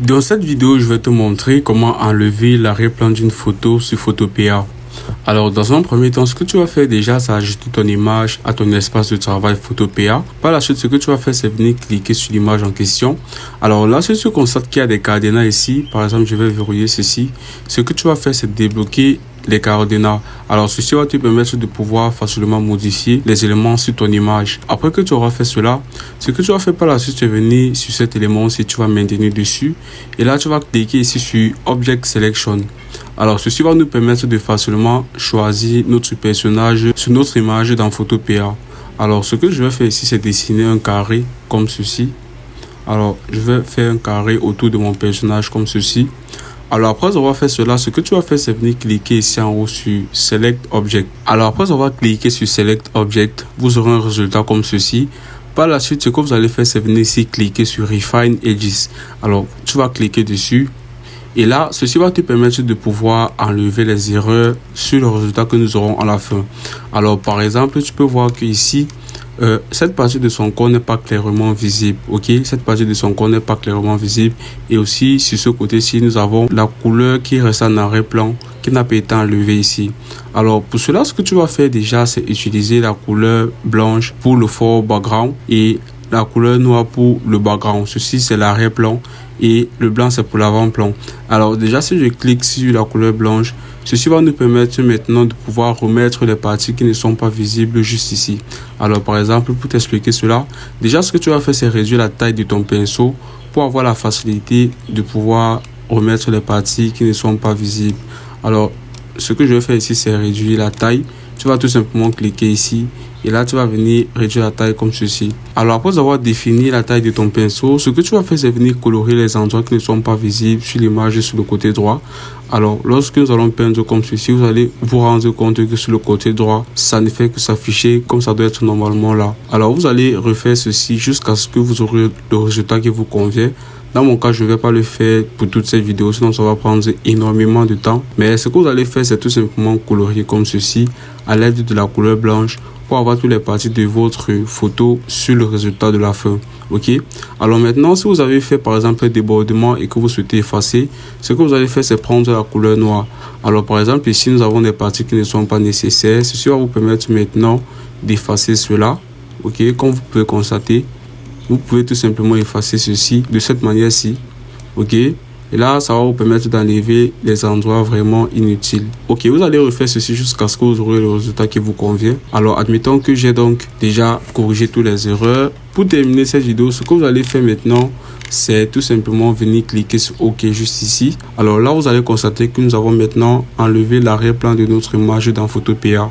Dans cette vidéo, je vais te montrer comment enlever l'arrière-plan d'une photo sur Photopea. Alors, dans un premier temps, ce que tu vas faire déjà, c'est ajouter ton image à ton espace de travail Photopea. Par la suite, ce que tu vas faire, c'est venir cliquer sur l'image en question. Alors là, si tu constates qu'il y a des cadenas ici, par exemple, je vais verrouiller ceci. Ce que tu vas faire, c'est débloquer les coordonnées. Alors ceci va te permettre de pouvoir facilement modifier les éléments sur ton image. Après que tu auras fait cela, ce que tu vas faire par la suite, c'est venir sur cet élément si tu vas maintenir dessus. Et là, tu vas cliquer ici sur Object Selection. Alors ceci va nous permettre de facilement choisir notre personnage sur notre image dans Photopea. Alors ce que je vais faire ici, c'est dessiner un carré comme ceci. Alors je vais faire un carré autour de mon personnage comme ceci. Alors après avoir fait cela, ce que tu vas faire, c'est venir cliquer ici en haut sur Select Object. Alors après avoir cliqué sur Select Object, vous aurez un résultat comme ceci. Par la suite, ce que vous allez faire, c'est venir ici cliquer sur Refine Edges. Alors tu vas cliquer dessus. Et là, ceci va te permettre de pouvoir enlever les erreurs sur le résultat que nous aurons à la fin. Alors par exemple, tu peux voir que ici, cette partie de son corps n'est pas clairement visible. Ok, cette partie de son corps n'est pas clairement visible. Et aussi sur ce côté-ci, nous avons la couleur qui reste en arrière-plan, qui n'a pas été enlevée ici. Alors pour cela, ce que tu vas faire déjà, c'est utiliser la couleur blanche pour le fond background et la couleur noire pour le background. Ceci c'est l'arrière-plan et le blanc c'est pour l'avant-plan. Alors déjà, si je clique sur la couleur blanche, ceci va nous permettre maintenant de pouvoir remettre les parties qui ne sont pas visibles juste ici. Alors par exemple, pour t'expliquer cela, déjà ce que tu vas faire, c'est réduire la taille de ton pinceau pour avoir la facilité de pouvoir remettre les parties qui ne sont pas visibles. Alors ce que je vais faire ici, c'est réduire la taille. Tu vas tout simplement cliquer ici et là tu vas venir réduire la taille comme ceci. Alors après avoir défini la taille de ton pinceau, ce que tu vas faire, c'est venir colorer les endroits qui ne sont pas visibles sur l'image sur le côté droit. Alors lorsque nous allons peindre comme ceci, vous allez vous rendre compte que sur le côté droit, ça ne fait que s'afficher comme ça doit être normalement là. Alors vous allez refaire ceci jusqu'à ce que vous aurez le résultat qui vous convient. Dans mon cas, je ne vais pas le faire pour toute cette vidéo, sinon ça va prendre énormément de temps. Mais ce que vous allez faire, c'est tout simplement colorier comme ceci à l'aide de la couleur blanche pour avoir toutes les parties de votre photo sur le résultat de la fin. Ok. Alors maintenant, si vous avez fait par exemple un débordement et que vous souhaitez effacer, ce que vous allez faire, c'est prendre la couleur noire. Alors par exemple, ici, nous avons des parties qui ne sont pas nécessaires. Ceci va vous permettre maintenant d'effacer cela. Ok. Comme vous pouvez constater, vous pouvez tout simplement effacer ceci de cette manière-ci. Ok. Et là, ça va vous permettre d'enlever les endroits vraiment inutiles. Ok, vous allez refaire ceci jusqu'à ce que vous aurez le résultat qui vous convient. Alors, admettons que j'ai donc déjà corrigé toutes les erreurs. Pour terminer cette vidéo, ce que vous allez faire maintenant, c'est tout simplement venir cliquer sur OK juste ici. Alors là, vous allez constater que nous avons maintenant enlevé l'arrière-plan de notre image dans Photopea.